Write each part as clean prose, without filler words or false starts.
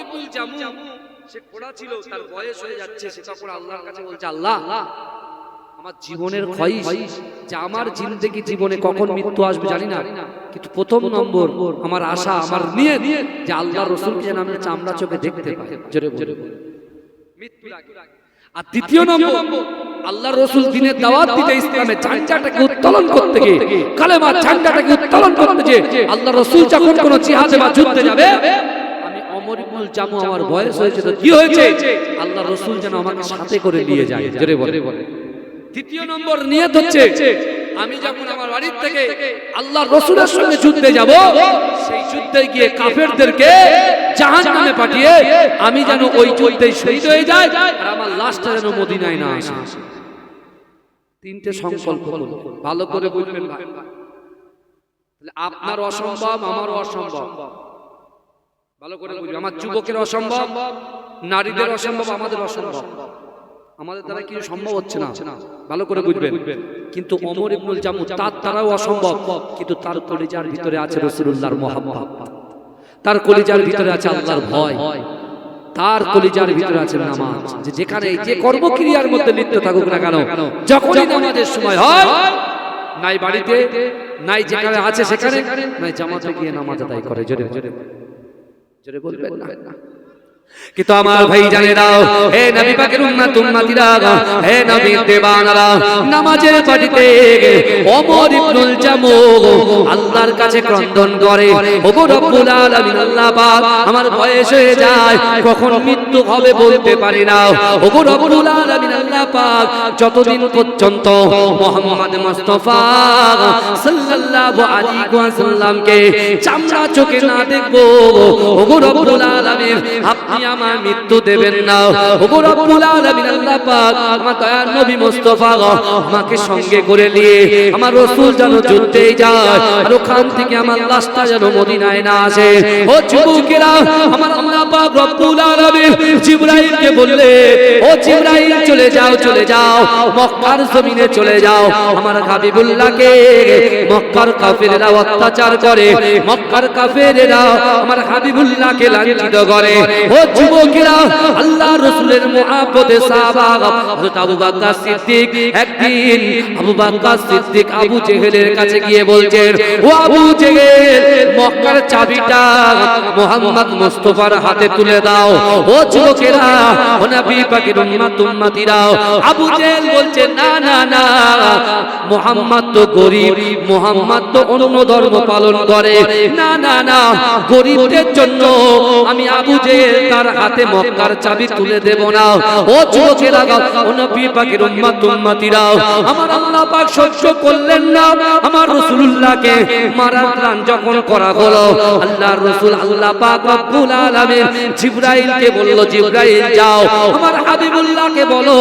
ইবনুল জামু সে খোড়া ছিল, তার বয়স হয়ে যাচ্ছে, সে তখন আল্লাহর কাছে বলছে, আল্লাহ আমার জীবনের খয়েশ যে আমার জিন্দেগি জীবনে কখন মৃত্যু আসবে জানি না, কিন্তু প্রথম নম্বর আমার আশা, আমার নিয়ত যে আল্লাহর রাসূলকে যেন আমি চামড়া চোখে দেখতে পাই, জোরে বলে মৃত্যু লাগে। আর দ্বিতীয় নম্বর আল্লাহর রাসূল দ্বীনের দাওয়াত দিতে, ইসলামের ঝান্ডাটাকে উত্তোলন করতে গিয়ে, কালেমার ঝান্ডাটাকে উত্তোলন করতে গিয়ে আল্লাহর রাসূল যখন কোন জিহাদে বা যুদ্ধে যাবে, আমি ওমর ইবনুল জামু আমার বয়স হয়েছে তো কি হয়েছে, আল্লাহর রাসূল যেন আমাকে সাথে করে নিয়ে যায়, জোরে বলে। তৃতীয় নম্বর নিয়ত হচ্ছে আমি যখন আমার বাড়ি থেকে আল্লাহর রাসূলের সঙ্গে যুদ্ধে যাব, সেই যুদ্ধে গিয়ে কাফেরদেরকে জাহান্নামে পাঠিয়ে আমি যেন ওই যুদ্ধে শহীদ হয়ে যাই, আর আমার লাশটা যেন মদিনায় না আসে। তিনটে সংকল্প ভালো করে বুঝবেন ভাই। তাহলে আপনার অসম্ভব, আমারও অসম্ভব, ভালো করে বুঝবেন। আমার যুবকের অসম্ভব, নারীদের অসম্ভব, আমাদের অসম্ভব, আমাদের দ্বারা কিছু সম্ভব হচ্ছে না, ভালো করে বুঝবেন। কিন্তু ওমর ইবনুল জামু তার দ্বারাও অসম্ভব, কিন্তু তার কলিজার ভিতরে আছে রাসূলুল্লাহর মহব্বত, তার কলিজার ভিতরে আছে আল্লাহর ভয়, তার কলিজার ভিতরে আছে নামাজ। যে যেখানে যে কর্মক্রিয়ার মধ্যে লিপ্ত থাকুক না কেন, যখনই নামাজের সময় হয়, নাই বাড়িতে, নাই যেখানে আছে সেখানে, নাই জামাতে গিয়ে নামাজ আদায় করে, জোরে জোরে বলবেন না। কিন্তু আমার ভাই জানে দাও, হে নবী পাকের উম্মত উম্মতিরা, হে নবীর দেওয়ানারা, নামাজের পাটিতে ওমর ইবনুল জামু আল্লাহর কাছে ক্রন্দন করে, ওগো রব্বুল আলামিন, আল্লাহ পাক আমার বয়স হয়ে যায়, কখন মৃত্যু হবে বলতে পারি না, ওগো রব্বুল আলামিন, আল্লাহ পাক যতদিন পর্যন্ত মুহাম্মদ মুস্তাফা সাল্লাল্লাহু আলাইহি ওয়াসাল্লামকে চামড়া চোখে না দেখবো, ওগো রব্বুল আলামিন আপনি আমার মৃত্যু দেবেন না, ওগো রব্বুল আলামিন, আল্লাহ পাক আমার দয়ার নবী মুস্তাফা আমাকে সঙ্গে করে নিয়ে আমার রাসূল যেন যুদ্ধে যায়, আর ওখান থেকে আমার লাশটা যেন মদিনায় না আসে। ও যুবকেরা, আমার আল্লাহ পাক রব্বুল আলামিন জিবরাইলকে বললে, ও জিবরাইল চলে যাও মক্কার জমিনে চলে যাও, আমার হাবিবুল্লাহকে মক্কার কাফেররা অত্যাচার করে, মক্কার কাফেররা আমার হাবিবুল্লাহকে লাঞ্ছিত করে। ও যুবকেরা, আল্লাহর রাসূলের মুহাব্বতে সাহাবা হযরত আবু বকর সিদ্দিক একদিন আবু জেহেলের কাছে গিয়ে বলছেন, ও আবু জেহেল, মক্কার চাবিটা মুহাম্মদ মুস্তাফার হাতে তুলে দাও। ও যুবকেরা, ও নবী পাকের উম্মত উম্মতিরা, আবু জেহেল বলছে, না না না, মুহাম্মদ তো গরীব, মুহাম্মদ তো অন্য ধর্ম পালন করে, না না না, গরীবদের জন্য আমি আবু জেহেল তার হাতে মক্কার চাবি তুলে দেব না। ও যুবকেরা, ও নবী পাকের উম্মত উম্মতিরা, আমার আল্লাহ পাক সহ্য করলেন না, আমার রাসূলুল্লাহকে মারার প্ল্যান যখন করা হলো, আল্লাহর রাসূল আল্লাহ পাক রব্বুল আলামিন জিবরাইলকে বলল, জিবরাইল যাও আমার হাবিবুল্লাহকে বলো,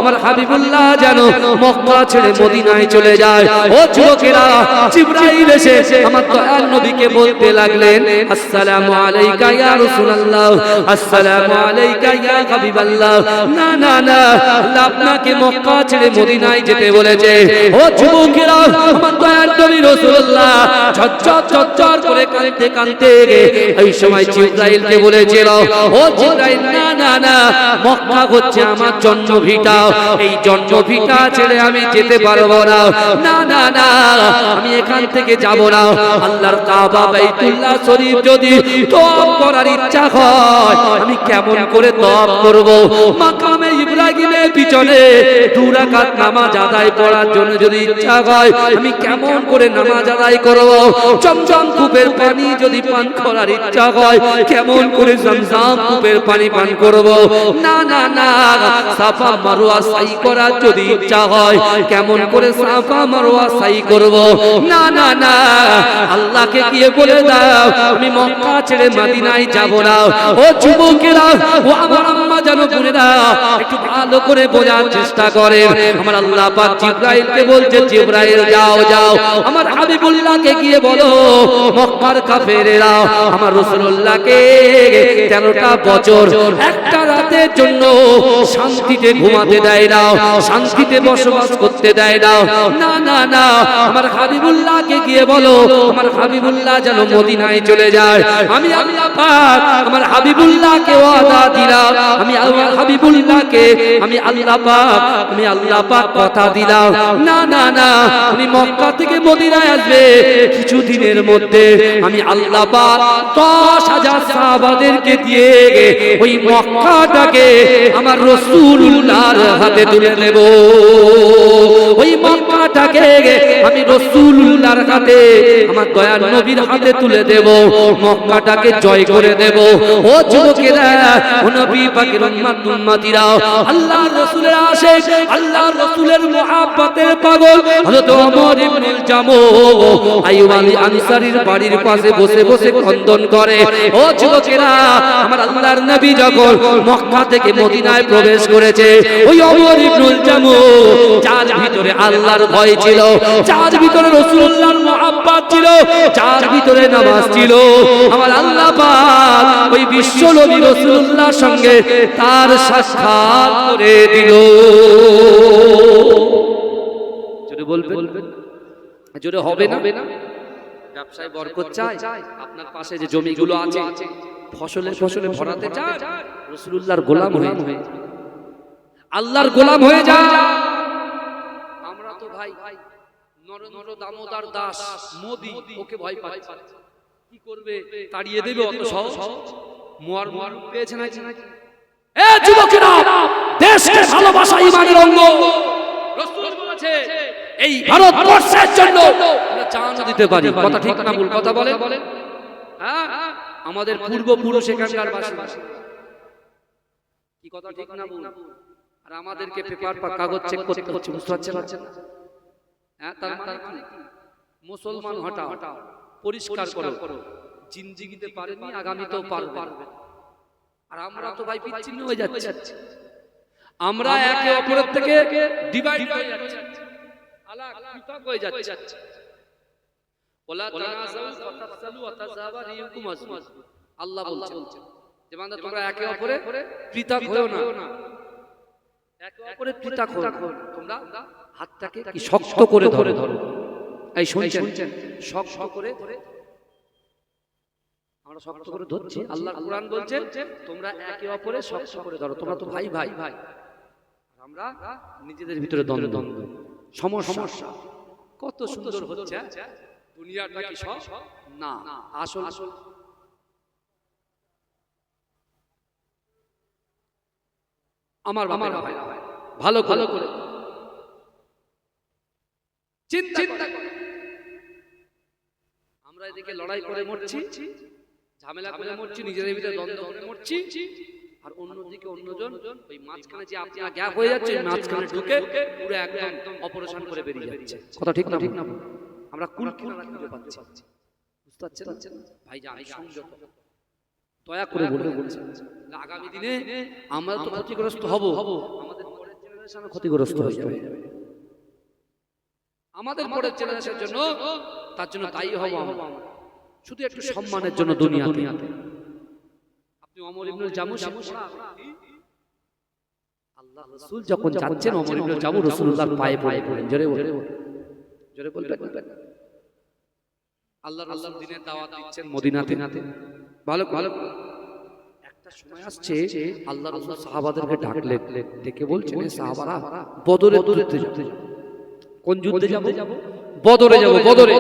আমার হাবিবুল্লাহ যেন মক্কা ছেড়ে মদিনায় চলে যায়। ও যুবকেরা, জিবরাইল এসে আমার দয়ার নবীকে বলতে লাগলেন, আসসালামু আলাইকা ইয়া রাসূলুল্লাহ, আসসালামু আলাইকা ইয়া হাবিবাল্লাহ, না না না, আল্লাহ আপনাকে মক্কা ছেড়ে মদিনায় যেতে বলেছে। ও যুবকেরা, আমার দয়ার নবী রাসূলুল্লাহ ঝরঝর করে কাঁদতে এই সময় জিবরাইলকে বলেছিল, ও জিবরাইল, না না না, মক্কা হচ্ছে আমার জন্মভিটা, এই জন্মভিটা ছেড়ে আমি যেতে পারবো না, না না না, আমি এখান থেকে যাব না। আল্লাহর কাবা বাইতুল্লাহ শরীফ যদি তওয়াফ করার ইচ্ছা হয়, আমি কেমন করে তওয়াফ করব? মাকামে ইব্রাহিমের পিছনে 2 রাকাত নামাজ আদায় করার জন্য যদি ইচ্ছা হয়, আমি কেমন করে নামাজ আদায় করব? জমজম কূপের পানি যদি পান করার ইচ্ছা হয়, কেমন করে জমজম কূপের পানি পান করব? না না না, সাফা মারওয়া সাই করার যদি ইচ্ছা হয়, কেমন করে সাফা মারওয়া সাই করব? না না না, আল্লাহকে গিয়ে বলে দাও আমি মক্কা ছেড়ে মদিনায় যাব না। ও যুবকেরা, ও আমার আম্মা জানো বোনেরা, একটু ভালো করে বোঝার চেষ্টা করেন। আমার আল্লাহ পাক জিবরাইলকে বলছে, জিবরাইল যাও আমার হাবিবুল্লাহকে গিয়ে বলো, মক্কার কাফেরেরা আমার রাসূলুল্লাহকে 13টা বছর একটা রাতে রাতের জন্য শান্তিতে ঘুমাতে দেয় না, শান্তিতে বসবাস করতে দেয় না। না না না, আমার হাবিবুল্লাহকে গিয়ে বলো আমার হাবিবুল্লাহ যেন মদিনায় চলে যায়। আমি আল্লাহ পাক আমার হাবিবুল্লাহকে ওয়াদা দিলাম, আমি আমার হাবিবুল্লাহকে আমি আল্লাহ পাক কথা দিলাম। না না না, উনি মক্কা থেকে মদিনায় আসবে কিছুদিনের মধ্যে। আমি আল্লাহ পাক 10,000 সাহাবাদেরকে দিয়ে ওই মক্কাটাকে আমার রাসূলুল্লাহর হাতে তুলে দেব। ওই মক্কাটাকে আমি রাসূলুল্লাহর হাতে আমার দয়ার নবীর হাতে তুলে দেব, মক্কাটাকে জয় করে দেব। ও যুবকেরা, ও নবী পাকের উম্মতিরা, আল্লাহর রাসূলের আশিক, আল্লাহর রাসূলের মুহাব্বতের পাগল হযরত ওমর ইবনুল জামু আইয়ুব আলী আনসারীর বাড়ির পাশে বসে বসে ক্রন্দন করে। ও যুবকেরা, আমার আল্লাহর নবী যখন মক্কা থেকে মদিনায় প্রবেশ করেছে, ওই ওমর ইবনুল জামু যার ভিতরে আল্লাহর ভয় ছিল, যার ভিতরে রাসূলুল্লাহর মুহাব্বত ছিল, যার ভিতরে নামাজ ছিল, আমার আল্লাহ পাক ওই বিশ্ব নবী রাসূলুল্লাহর সঙ্গে তার সাক্ষাৎ করে দিল। জোরে বলবেন, জোরে হবে না? ব্যবসায় বরকত চাই, আপনার পাশে যে জমিগুলো আছে ফসলে ফসলে ভরাতে চাই, রাসূলুল্লাহর গোলাম হয়ে আল্লাহর গোলাম হয়ে যা। আমরা তো ভাই নরেন্দ্র দামোদর দাস মোদি, ওকে ভয় পাচ্ছে। কি করবে? তাড়িয়ে দেবে অত সহজ? মোয়ার পেয়েছে নাকি? এ যুবকেরা, দেশকে ভালোবাসা ঈমানের অঙ্গ। রাসূল বলেছে এই ভারতবর্ষের জন্য আমরা জান দিতে পারি। কথা ঠিক না ভুল? কথা বলেন। হ্যাঁ, আমাদের পূর্বপুরুষ এখানকার বাসিন্দা। কি কথা ঠিক না ভুল? আর আমাদেরকে পেপার বা কাগজ চেক করতে হচ্ছে, বুঝতে পারছেন না? হ্যাঁ, তার মানে কি? মুসলমান হটাও, পরিষ্কার করো। জিন্দেগিতে পারেনি, আগামীতেও পারবে। আর আমরা তো ভাই বিচ্ছিন্ন হয়ে যাচ্ছি, আমরা একে অপরের থেকে ডিভাইড হয়ে যাচ্ছি, আলাদা পৃথক হয়ে যাচ্ছি। ওয়ালা তানাযাউ ফাতাফসালু ওয়া তাযাবা রিহুকুম আজমা। আল্লাহ বলছেন যে বান্দা তোমরা একে অপরে পৃথক হয়ো না, একে অপরে পৃথক হয়ো না। তোমরা হাতটাকে কি শক্ত করে ধরে ধরো। এই শুনছেন? শক্ত করে আমরা শক্ত করে ধরছি। আল্লাহর কোরআন বলছে তোমরা একে অপরে শক্ত করে ধরো। তোমরা তো ভাই ভাই, আমরা নিজেদের ভিতরে দ্বন্দ্ব, সমস্যা। কত সুন্দর হচ্ছে দুনিয়াটা, কি সব না আসল। আমার বাবা ভালো করে চিন্তা করে, আমরা এদিকে লড়াই করে মরছি, ঝামেলা করে মরছি, নিজেদের ভিতরে দ্বন্দ্ব করে মরছি, আর অন্যদিকে অন্যজন ওই মাঝখানে যে আপনারা গ্যাপ হয়ে যাচ্ছে, মাঝখানে ঢুকে পুরো একদম অপারেশন করে বেরিয়ে যাচ্ছে। কথা ঠিক না? আমরা কুল কিনারা খুঁজে পাচ্ছি, বুঝতে পারছেন ভাই? জানি সংযত, দয়া করে বলছেন আগামী দিনে আমরা তো ক্ষতিগ্রস্ত হব, আমাদের পরের জেনারেশন ক্ষতিগ্রস্ত হয়ে যাবে। আমাদের পরের জেনারেশনের জন্য, তার জন্য দায়ী হব আমরা। শুধু একটু সম্মানের জন্য দুনিয়াতে আপনি ওমর ইবনুল জামু, আল্লাহ রাসূল যখন যাচ্ছেন, ওমর ইবনুল জামু রাসূলুল্লাহর পায়ে পড়েন। জোরে বলবেন। আল্লাহর দ্বীনের দাওয়াত দিচ্ছেন মদিনাতে। ভালো একটা সময় আসছে, আল্লাহ রাসূল সাহাবাদেরকে ডাকলেন, ডেকে বলছেন সাহাবারা বদরের যুদ্ধে যাবে। কোন যুদ্ধে যাব? বদরে যাব। বদরে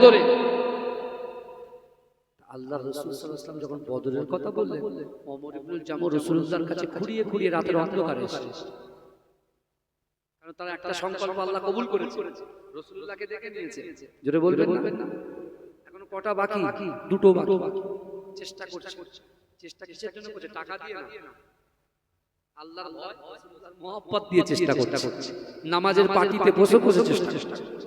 আল্লাহ রাসূল সাল্লাল্লাহু আলাইহি ওয়াসাল্লাম যখন বদরের কথা বললেন, ওমর ইবনুল জামু রাসূলুল্লাহর কাছে খুঁড়িয়ে রাতের অন্ধকারে এসেছে। কারণ তারা একটা সংকল্প আল্লাহ কবুল করেছে, রাসূলুল্লাহকে ডেকে নিয়েছে। জোরে বলবেন না? এখনো কটা বাকি? দুটো বাকি। চেষ্টা করছে। চেষ্টা কিসের জন্য করছে? টাকা দিয়ে না, আল্লাহর ভয়, রাসূলুল্লাহর মহব্বত দিয়ে চেষ্টা করছে। নামাজের পাটিতে বসে চেষ্টা করছে।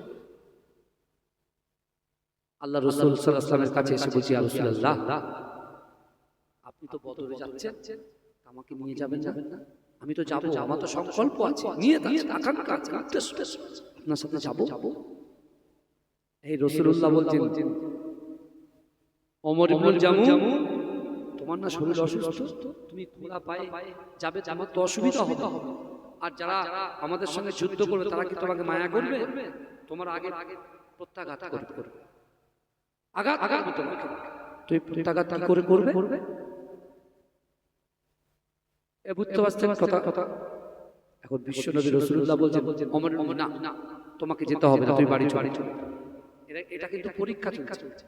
আল্লাহ রাসূল সাল্লাল্লাহু আলাইহি ওয়াসাল্লামের কাছে এসে বলছি, ইয়া রাসূলুল্লাহ, আপনি তো বদরে যাচ্ছেন, আমাকে নিয়ে যাবেন না? আমি তো যাব, আমার তো সংকল্প আছে, নিয়ে আকাঙ্ক্ষা আছে, আপনার সাথে যাব। এই রাসূলুল্লাহ বলছেন, ওমর ইবনুল জামু তোমার না শরীর অসুস্থ, তুমি খোলা পায়ে যাবে, আমার তো অসুবিধা হবে। আর যারা আমাদের সঙ্গে যুদ্ধ করবে তারা কি তোমাকে মায়া করবে? তোমার আগে প্রত্যাঘাত করবে, আঘাত করবে তোমাকে। তুমি প্রত্যাঘাত কি করে করবে? এ বুঝতে পারছেন কথা? এখন বিশ্ব নবী রাসূলুল্লাহ বলছেন ওমর না, তোমাকে যেতে হবে না, তুমি বাড়ি চলে। এটা কিন্তু পরীক্ষা চলছে।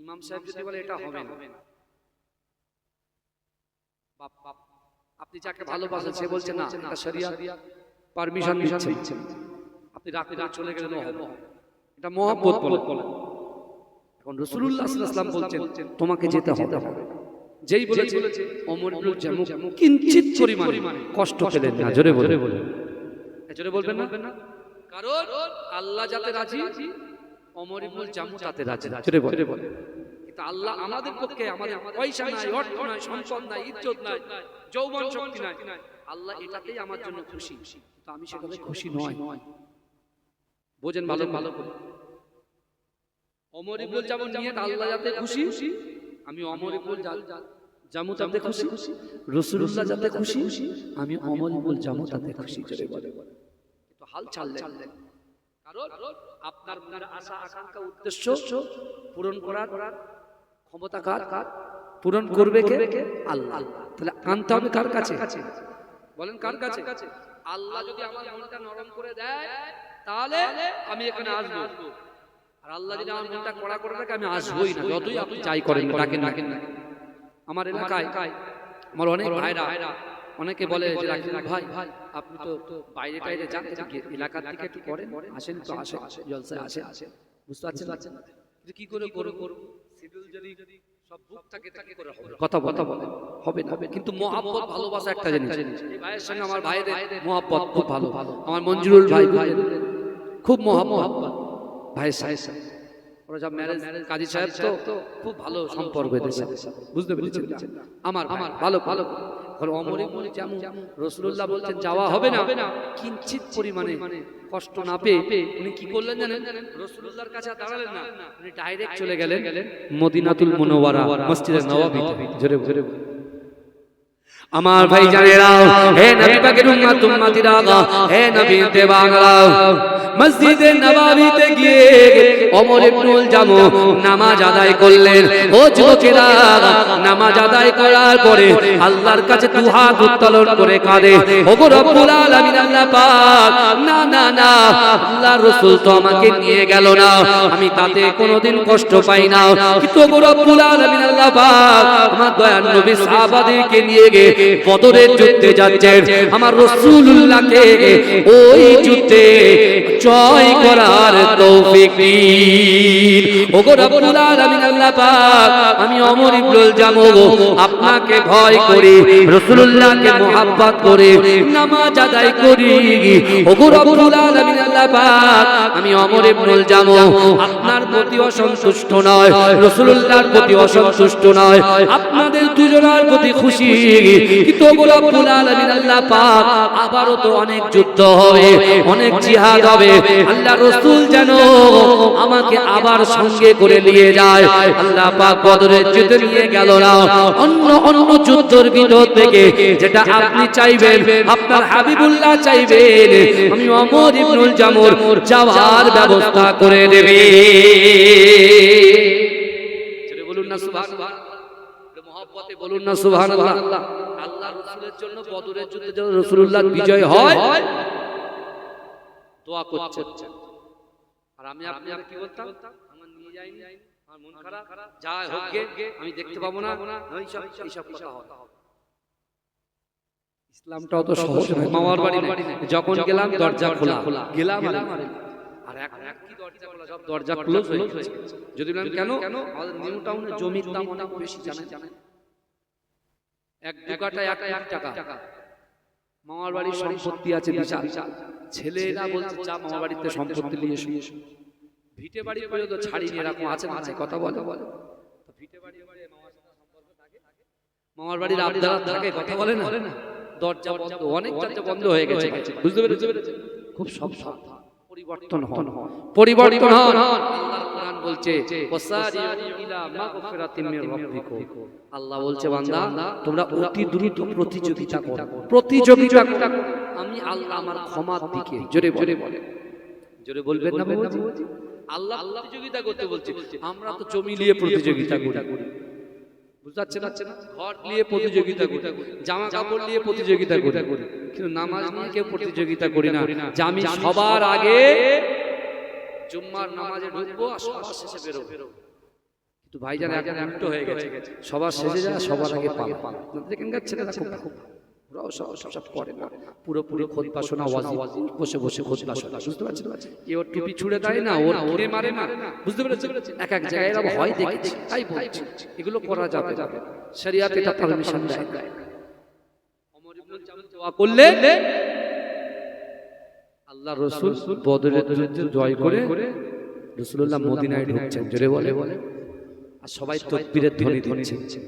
ইমাম সাহেব যদি বলে এটা হবে না, বাপ আপনি যাকে ভালোবাসেন সে বলছে না, এটা শরিয়াত পারমিশন দিচ্ছে, আপনি রাতে চলে গেলে না হবে, এটা মহব্বত বলে। এখন রাসূলুল্লাহ সাল্লাল্লাহু আলাইহি ওয়াসাল্লাম বলছেন তোমাকে যেতে হবে। যেই বলেছে ওমর ইবনে জামুহ কিঞ্চিত পরিমাণে কষ্ট পেলেন না। জোরে বলবেন না, কারণ আল্লাহ যাতে রাজি, ওমর ইবনে জামুহ তাতে রাজি। জোরে বলে। কিন্তু আল্লাহ আমাদের পক্ষে, আমাদের পয়সা নাই, অর্থ নাই, সম্পদ নাই, ইজ্জত নাই, যৌবন শক্তি নাই, আল্লাহ এটাতেই আমার জন্য খুশি, তো আমি সেটাতে খুশি নয়। বোঝেন ভালো করে। ওমর ইবনে জামুহ নিয়ে আল্লাহ যাতে খুশি, আমি ওমর ইবনে জামুহ তাতে খুশি, রাসূলুল্লাহ যাতে খুশি, আমি ওমর ইবনে জামুহ তাতে খুশি। জোরে বলে। তো হাল ছাড়লেন, কারণ আপনার মনের আশা আকাঙ্ক্ষা উদ্দেশ্য পূরণ করার ক্ষমতা কার? পূরণ করবে কে? আল্লাহ। তাহলে আনতে হবে কার কাছে? বলেন কার কাছে? আল্লাহ যদি আমার মনটা নরম করে দেয় তাহলে আমি এখানে আসবো, আর আল্লাহ যদি আমার মনটা কড়া করে রাখে আমি আসবোই না, যতই আপনি যাই করেন ডাকেন। আমার এলাকায় আমার অনেক ভাইরা অনেকে বলে যে ভাই আপনি তো বাইরে টাইরে যান, এলাকার থেকে একটু করেন, আসেন তো, আসে জলসায় আসে, বুঝতে পারছেন? কি করে করব? শিডিউল যদি সব বুক থাকে করে হবে, কথা বলে হবে না। কিন্তু মহব্বত ভালোবাসা একটা জিনিস। এই ভাইয়ের সঙ্গে আমার ভাইদের মহব্বত খুব ভালো। আমার মঞ্জুরুল ভাই খুব মহব্বত ভাইয়ের সাথে। ওরা সব ম্যারেজ কাজী সাহেব তো খুব ভালো সম্পর্ক এদের সাথে, বুঝতে পেরেছেন? আমার ভালো। ওমর ইবনে জামুহ রাসূলুল্লাহ বলছেন যাওয়া হবে না, কিঞ্চিত পরিমাণে কষ্ট না পেয়ে উনি কি করলেন জানেন? রাসূলুল্লাহর কাছে দাঁড়ালেন না, উনি ডাইরেক্ট চলে গেলেন মদিনাতুল মুনাওয়ারা, মসজিদে নববীতে। জোরে আমার ভাই জানেরা, হে নবী পাকের উম্মতিরা, হে নবী দেওয়ানরা, মসজিদে নববীতে গিয়ে ওমর ইবনে জামুহ নামাজ আদায় করলেন। ও যুবকেরা, নামাজ আদায় করার পরে আল্লাহর কাছে দুহাত উত্তোলন করে কাঁদে, ওগো রব্বুল আলামিন, আল্লাহ পাক, না আল্লাহর রাসূল তো আমাকে নিয়ে গেল না, আমি তাতে কোনোদিন কষ্ট পাই না, কিন্তু ওগো রব্বুল আলামিন, আল্লাহ পাক আমার দয়ার নবী সাহাবাদেরকে নিয়ে গিয়ে বদরের যুদ্ধে যাচ্ছেন, আমার রাসূলুল্লাহকে ওই যুদ্ধে জয় করার তৌফিক দিন। ওগো রব্বুল আলামিন, আল্লাহ পাক, আমি ওমর ইবনে জামুহ আপনাকে ভয় করি, রাসূলুল্লাহকে মুহাব্বত করে নামাজ আদায় করি। ওগো রব্বুল আলামিন, আল্লাহ পাক, আমি ওমর ইবনে জামুহ আপনার প্রতি অসন্তুষ্ট নয়, রাসূলুল্লাহর প্রতি অসন্তুষ্ট নয়, আপনাদের দুজনের প্রতি খুশি। কিন্তু ওগো রব্বুল আলামিন, আল্লাহ পাক, আবারও তো অনেক যুদ্ধ হবে, অনেক জিহাদ হবে, আল্লাহ রাসূল যেন আমাকে আবার সঙ্গে করে নিয়ে যায়। আল্লাহ পাক বদরের যুদ্ধে নিয়ে গেল না, অন্য যুদ্ধের ভিতর থেকে যেটা আপনি চাইবেন, আপনার হাবিবুল্লাহ চাইবেন, আমি ওমর ইবনে জামুহ যাওয়ার ব্যবস্থা করে দেবে। বলুন না সুবহানাল্লাহ, মহব্বতে বলুন না সুবহানাল্লাহ। আল্লাহর রাসূলের জন্য বদরের যুদ্ধে যেন রাসূলুল্লাহর বিজয় হয় দোয়া করছেন। আর আমি আপনাকে কি বলতাম, আমার নিয়ে যাইনি, আমার মন খারাপ, যা হোক গে আমি দেখতে পাবো না, এইসব কথা হয়। ইসলামটাও তো সহজ নয়। মামার বাড়ি যখন গেলাম দরজা খোলা, গেলাম আর এক কি দরজা খোলা, সব দরজা ক্লোজ হয়ে গেছে। যদি বলেন কেন, আমাদের নিউ টাউনে জমির দাম অনেক বেশি, জানেন? এক দুকাটা 1 লাখ টাকা। মামার বাড়ির সম্পত্তি আছে বিশাল। ছেলেরা বলছে যা মামার বাড়িতে সম্পত্তি নিয়ে এসো। ভিটে বাড়ি করে তো ছাড়িয়ে এরকম আছে না, কথা বলে তো ভিটে বাড়ি মামার সাথে সম্পর্ক থাকে, মামার বাড়ির আবদার থাকে, কথা বলে না, দরজা বন্ধ, অনেক দরজা বন্ধ হয়ে গেছে, বুঝতে পেরেছেন? খুব সব পরিবর্তন হন। আল্লাহর কোরআন বলছে আল্লাহ বলছে বান্দা তোমরা অতি দ্রুত প্রতিযোগিতা করো, প্রতিযোগিতা করো আমি আল্লাহ আমার ক্ষমার দিকে। জোরে জোরে বলে, জোরে বলবেন না বাবাজি? আল্লাহ প্রতিযোগিতা করতে বলছে, আমরা তো জমি নিয়ে প্রতিযোগিতা করি, বুঝতে পারছেন না? ঘর নিয়ে প্রতিযোগিতা করি, জামা কাপড় নিয়ে প্রতিযোগিতা করি, কিন্তু নামাজ নিয়ে কেউ প্রতিযোগিতা করি না যে আমি সবার আগে জুম্মার নামাজে ঢুকবো আর সবার শেষে বেরোবো। কিন্তু ভাইজান এখন উল্টো হয়ে গেছে, সবার শেষে যায় সবার আগে পালা। দেখেন ছেলেরা খুব ওরাও সব করে না, পুরোপুরি খুতবা শোনা, বসে বসে খুতবা শোনা, বুঝতে পারছেন? কেউ টুপি ছুঁড়ে দেয় না, ওর কিনে মারে না, বুঝতে পেরেছেন? এক এক জায়গায় এরা ভয় দেখেছি, তাই বলছি এগুলো করা যাবে যাবে, শরিয়াত এটা পারমিশন দেয়। ওমর ইবনে জামুল দোয়া করলে আল্লাহ রাসূল বদরের যুদ্ধে জয় করে রাসূলুল্লাহ মদিনায় ঢুকছেন। জোরে বলে আর সবাই তাকবীরের ধ্বনি দিচ্ছে।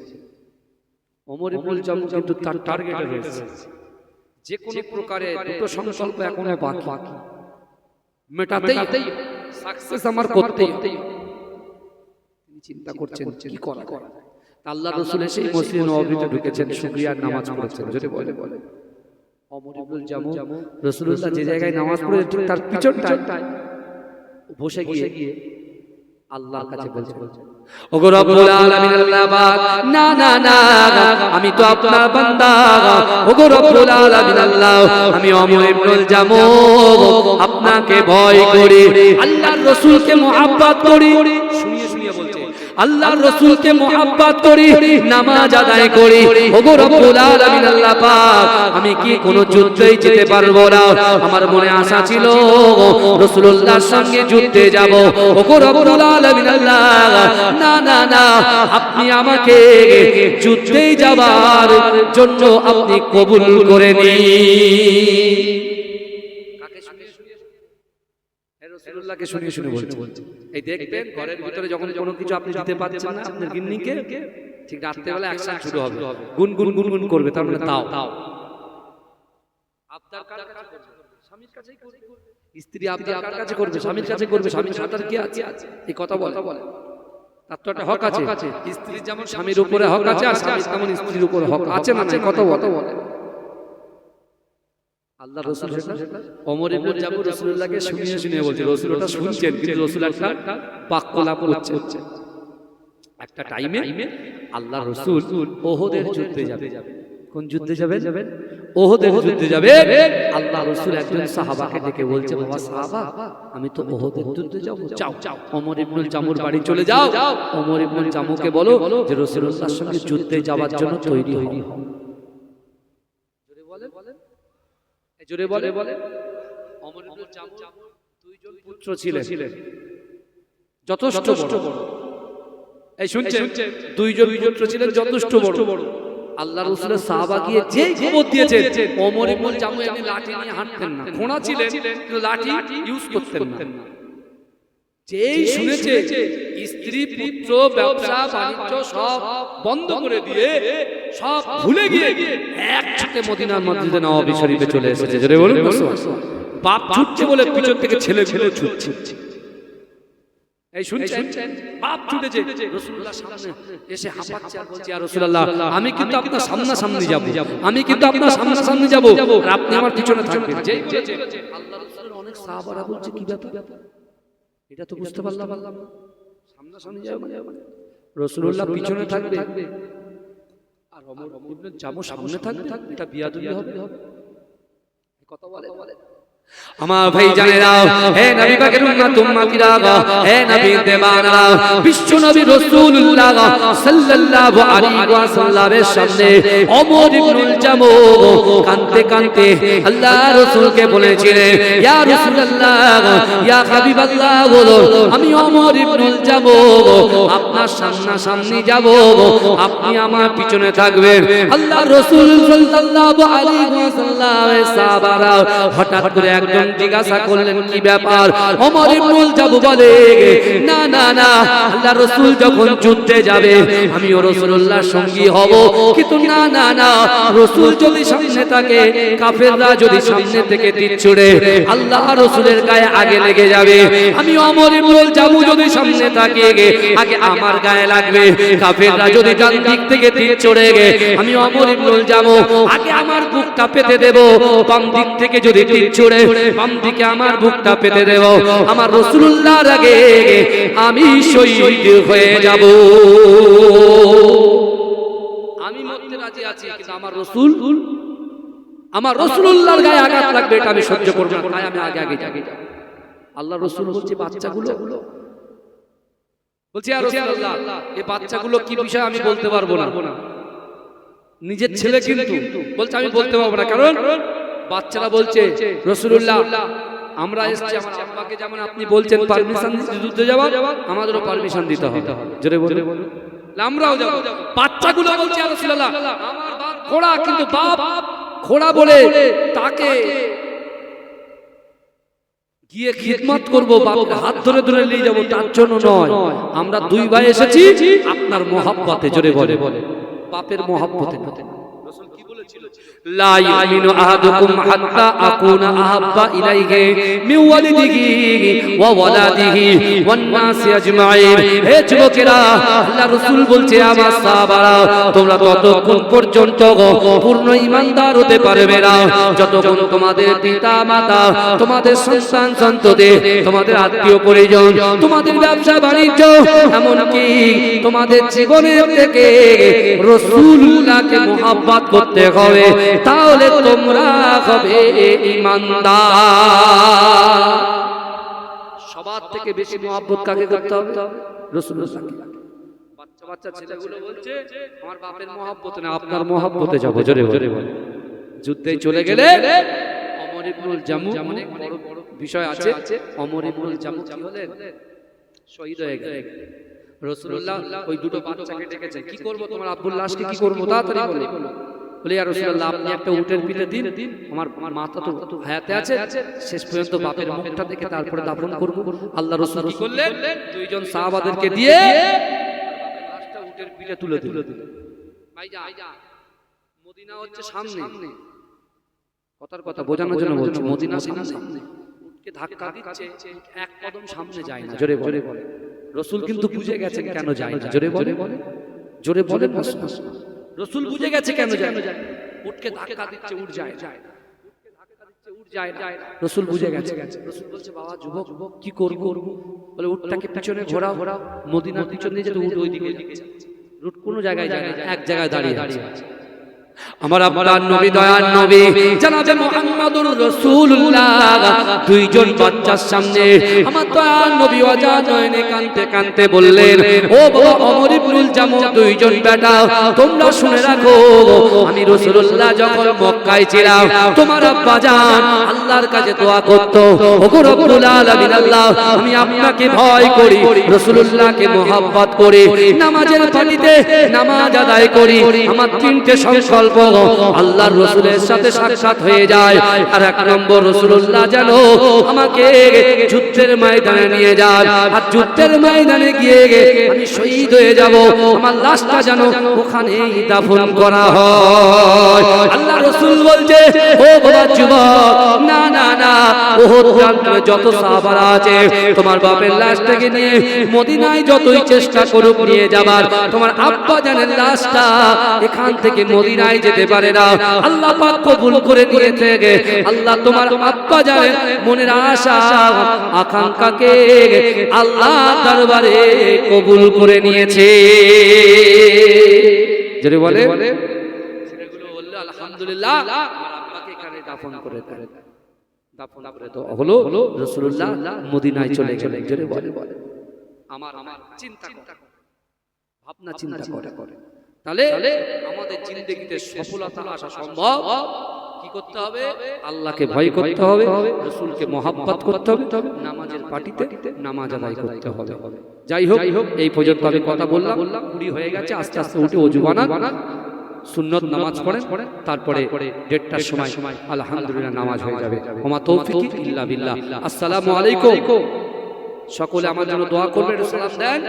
ওমর ইবনে জামুল কিন্তু তার টার্গেটে রয়েছে, যে কোনো প্রকারে দুটো সংকল্প এখনো বাকি, মেটাতেই সাকসেস আমার করতেই। তিনি চিন্তা করছেন কি করা যায়। আল্লাহ রাসূল এসে মসজিদে নববীতে ঢুকেছেন, শুকরিয়ার নামাজ পড়েছেন। জোরে বলে ওমর ইবনে জামুল রাসূলুল্লাহ যে জায়গায় নামাজ পড়ে ঠিক তার পিছনটায় বসে গিয়ে আল্লাহর কাছে বলছে, ওগো রব্বুল আলামিন আল্লাহ পাক, না না না আমি তো আপনার বান্দা, ওগো রব্বুল আলামিন আল্লাহ আমি ওমর ইবনে জামুল আপনাকে ভয় করি, আল্লাহর রাসূলকে মুহাব্বত করি, শুনিয়ে শুনিয়ে বলছে আল্লাহর রাসূলকে মুহাব্বত করি, নামাজ আদায় করি, ওগো রব্বুল আলামিন আল্লাহ পাক আমি কি কোনো যুদ্ধেই যেতে পারবো না, আমার মনে আশা ছিল রাসূলুল্লাহর সঙ্গে যুদ্ধে যাব, ওগো রব্বুল আলামিন আল্লাহ না না না আপনি আমাকে যুদ্ধেই যাবার জন্য আপনি কবুল করে নিন। কাকে রাসূলুল্লাহকে শুনিয়ে শুনিয়ে বলছে। এই দেখবেন ঘরের ভিতরে যখন কোনো কিছু আপনি দিতে পারছেন না আপনার গিন্নিকে, ঠিক রাত্রেবেলা অ্যাকশন শুরু হবে, গুন গুন গুন গুন করবে, তার মানে তাও আবদার কার কাছে করবে? স্বামীর কাছেই করবে। স্ত্রী আবদার কার কাছে করবে? স্বামীর কাছে করবে। স্বামীর সাথে কি আছে? এই কথা বলে তার তো একটা হক আছে। স্ত্রীর যেমন স্বামীর উপরে হক আছে, আর স্বামীর তেমন স্ত্রীর উপরে হক আছে না? কত বলে আল্লাহ রাসূল সেটা ওমর ইবনে জামুল রাসূলুল্লাহকে শুনিয়ে শুনিয়ে বলছে। রাসূল ওটা শুনছেন, কিন্তু রাসূল একটা বাক্য লাভ করছে। একটা টাইমে আল্লাহ রাসূল ওহদের যুদ্ধে যাবে। কোন যুদ্ধে যাবে? ওহদের যুদ্ধে যাবে। আল্লাহ রাসূল একজন সাহাবাকে ডেকে বলছে, বাবা সাহাবা আমি তো ওহদের যুদ্ধে যাব, যাও ওমর ইবনে জামুর বাড়ি চলে যাও, ওমর ইবনে জামুকে বলো যে রাসূলুল্লাহর সঙ্গে যুদ্ধে যাওয়ার জন্য তৈরি হও। জোরে বলে ওমর ইবনে জামুর দুইজন পুত্র ছিলেন, যথেষ্ট বড়। এই শুনছেন, দুইজন পুত্র ছিলেন যথেষ্ট বড়। আল্লাহ রাসূলের সাহাবা গিয়ে যেই খবর দিয়েছে ওমর ইবনে জামু এমনি লাঠি নিয়ে হাঁটতেন না, ঘোড়া ছিলেন কিন্তু লাঠি ইউজ করতেন না। যেই শুনেছে স্ত্রী পুত্র ব্যবসা বাণিজ্য সব বন্ধ করে দিয়ে সব ভুলে গিয়ে একসাথে মদিনার মসজিদে নববী শরীফে চলে এসেছে। জোরে বলুন বাপ ছুটছে বলে পিছন থেকে ছেলে ছুটছে। এই শুনছেন, বাপ ছুটেছে, রাসূলুল্লাহর সামনে এসে হাঁপাচ্ছে আর বলছে, ইয়া রাসূলুল্লাহ আমি কিন্তু আপনার সামনাসামনি যাব, আমি কিন্তু আপনার সামনাসামনি যাব, আর আপনি আমার পিছনে থাকবেন। যেই বলেছে আল্লাহর রাসূলের অনেক সাহাবারা বলছে কি ব্যাপার, এটা তো বুঝতে পারলাম না, সামনাসামনি যাব মানে রাসূলুল্লাহ পিছনে থাকবে আর ওমর ইবনে জামু সামনে থাকবে, এটা বিয়াদবি হবে। কথা বলে আমার ভাই জানেরা, হে নবী পাকের উম্মত উম্মতিরা, হে নবী দেবানা, বিশ্ব নবী রাসূলুল্লাহ সাল্লাল্লাহু আলাইহি ওয়াসাল্লামের সামনে ওমর ইবনে জামু কাঁদতে কাঁদতে আল্লাহ রাসূলকে বলেছিলেন, ইয়া রাসূলুল্লাহ ইয়া হাবিবাল্লাহ, বলো আমি ওমর ইবনে জামু আপনার সামনাসামনি যাব, আপনি আমার পিছনে থাকবেন। আল্লাহ রাসূল সাল্লাল্লাহু আলাইহি ওয়াসাল্লামের সাহাবারা হঠাৎ করে একজন জিজ্ঞাসা করলেন কি ব্যাপার? ওমর ইবনুল জামু বলে না না না, আল্লাহ রাসূল যখন যুদ্ধে যাবে আমিও রাসূলুল্লাহর সঙ্গী হব, কিন্তু না না না, রাসূল যদি সামনে থাকে, কাফেররা যদি সামনে থেকে তীর ছুড়ে আল্লাহ রাসূলের গায়ে আগে লেগে যাবে, আমি ওমর ইবনুল জামু যদি সামনে থাকে আগে আমার গায়ে লাগবে, কাফেররা যদি ডান দিক থেকে তীর ছুড়ে আমি ওমর ইবনুল জামু আগে আমার বুকটা পেতে দেব, বাম দিক থেকে যদি তীর ছুড়ে বাম দিকে আমার বুকটা পেতে দেব, আমার রাসূলুল্লাহর আগে আমি শহীদ হয়ে যাব। আমি মরতে রাজি আছি, কিন্তু আমার রাসূল, আমার রাসূলুল্লাহর গায়ে আঘাত লাগবে, এটা আমি সহ্য করব না, তাই আমি আগে আগে যাব। আল্লাহ রাসূল বলছে বাচ্চাগুলো বলছে ইয়া রাসূলুল্লাহ, এই বাচ্চাগুলো কি বিষয় আমি বলতে পারবো না, নিজের ছেলে কিন্তু বলছে আমি বলতে পারবো না, কারণ বাচ্চারা বলছে রাসূলুল্লাহ আমরা এসেছি আমার আব্বাকে যেমন আপনি বলছেন পারমিশন দিতে যুদ্ধে যাওয়ার, আমাদেরও পারমিশন দিতে হবে, জোরে বলে আমরাও যাব। বাচ্চাগুলো বলছে ইয়া রাসূলুল্লাহ আমার বাপ ঘোড়া, কিন্তু বাপ ঘোড়া বলে তাকে গিয়ে খিদমত করব, বাপের হাত ধরে ধরে নিয়ে যাব, তার জন্য নয়, আমরা দুই ভাই এসেছি আপনার মহব্বতে, জোরে বলে বাপের মহব্বতে। রাসূল কি বলেছিল? লা ইউমিনু আহাদুকুম হাত্তা আকুনা আহাব্বা ইলাইহি মিন ওয়ালিদিহি ওয়া ওয়ালাদিহি ওয়ান নাসি আজমাইন। হে যুবকেরা, আল্লাহর রাসূল বলছে আমার সাহাবারা তোমরা ততক্ষণ পর্যন্ত পূর্ণ ঈমানদার হতে পারবে না যতক্ষণ তোমাদের পিতা মাতা, তোমাদের সন্তান সন্ততি, তোমাদের আত্মীয় পরিজন, তোমাদের ব্যবসা বাণিজ্য, এমনকি তোমাদের জীবনের থেকে রাসূলুল্লাহকে মহব্বত করতে হবে, তাহলে তোমরা হবে ঈমানদার। সবার থেকে বেশি মহব্বত কাকে করতে হবে? রাসূলুল্লাহকে। বাচ্চা বাচ্চা ছেলেগুলো বলছে আমার বাপের মহব্বতে না আপনার মহব্বতে যাব, জোরে বলে। যুদ্ধে চলে গেলে ওমর ইবনুল জামু, অনেক বড় বড় বিষয় আছে, ওমর ইবনুল জামু কি হলেন? শহীদ হয়ে গেলেন। রাসূলুল্লাহ ওই দুটো বাচ্চাকে ডেকেছেন, কি করব তোমার আব্বুর লাশকে কি করব তাড়াতাড়ি বলো। বলে ইয়া রাসূলুল্লাহ আপনি একটা উটের পিঠে দিন, আমার মাথা তো হায়াতে আছে, শেষ পর্যন্ত বাপের মুখটা দেখে তারপরে দাফন করব। আল্লাহ রাসূল কি করলেন? দুইজন সাহাবাদেরকে দিয়ে লাশটা উটের পিঠে তুলে দিলেন। ভাইজান মদিনা হচ্ছে সামনে, কথার কথা বোঝানোর জন্য বলছি, মদিনা সামনে, উটকে ধাক্কা দিচ্ছে, এক কদম সামনে যায় না, জোরে বলে। রাসূল কিন্তু বুঝে গেছেন কেন যায় না, জোরে বলে রাসূল বুঝে গেছে কেন যায় না, উটকে ধাক্কা দিচ্ছে উঠ যায়, রাসূল বুঝে গেছে। রাসূল বলছে বাবা যুবক কি করব? বলে উটটাকে পিছনে ঘোরাও, মদিনার পিছনে যেতে উট ওই দিকে যাচ্ছে, উট কোনো জায়গায় যায় না, এক জায়গায় দাঁড়িয়ে আছে। আমার আল্লাহর নবী দয়ার নবী জনাবে মুহাম্মদুর রাসূলুল্লাহ দুইজন বাচ্চার সামনে আমার দয়ার নবী ওয়াজা নয়নে কাঁদতে কাঁদতে বললেন, ও বাবা ওমর ইবনুল জামু, দুইজন বেটা তোমরা শুনে রাখো, আমি রাসূলুল্লাহ যখন মক্কায় ছিলাম তোমার আব্বা জান আল্লাহর কাছে দোয়া করত, ওগো রব্বুল আলামিন আল্লাহ আমি আপনাকে ভয় করি, রাসূলুল্লাহকে মহব্বত করি, নামাজের পাটিতে নামাজ আদায় করি, আমার তিনটে সংকল্প আল্লাহর রাসূলের সাথে সাক্ষাৎ হয়ে যায়, আর এক নম্বর রাসূলুল্লাহ যেন আমাকে যুদ্ধের ময়দানে নিয়ে যায়, আর যুদ্ধের ময়দানে গিয়ে আমি শহীদ হয়ে যাব, আমার লাশটা যেন ওখানেই দাফন করা হয়। আল্লাহর রাসূল বলছে ও বাবা যুবক, না না না, ওহদ প্রান্তরে যত সাহাবারা আছে তোমার বাপের লাশটাকে নিয়ে মদিনায় যতই চেষ্টা করুক নিয়ে যাবার, তোমার আব্বা জানের লাশটা এখান থেকে মদিনায় যেতে পারে না। আল্লাহ পাক কবুল করে নিয়েছে, আল্লাহ তোমার আব্বা জানের মনের আশা আকাঙ্ক্ষাকে আল্লাহ দরবারে কবুল করে নিয়েছে, যদি বলে ছেলেগুলো বলল আলহামদুলিল্লাহ আমার আব্বাকে এখানে দাফন করে তো হলো, রাসূলুল্লাহ মদিনায় চলে গেলেন, যদি বলে আমার চিন্তা ভাবনা চিন্তা করে, তাহলে আমাদের জিন্দেগিতে সফলতা আসা সম্ভব। কি করতে হবে? আল্লাহকে ভয় করতে হবে, রাসূলকে মহব্বত করতে হবে, নামাজের পাটিতে নামাজ আদায় করতে হবে। যাই হোক এই পর্যন্ত আমি কথা বললাম, কুড়ি হয়ে গেছে, আস্তে আস্তে উঠে ওযু বানান, সুন্নত নামাজ পড়েন, তারপরে 1:30টার সময় আলহামদুলিল্লাহ নামাজ হয়ে যাবে। ওমা তৌফিক ইল্লা বিল্লাহ। আসসালামু আলাইকুম। সকলে আমার জন্য দোয়া করবেন, সালাম দেন।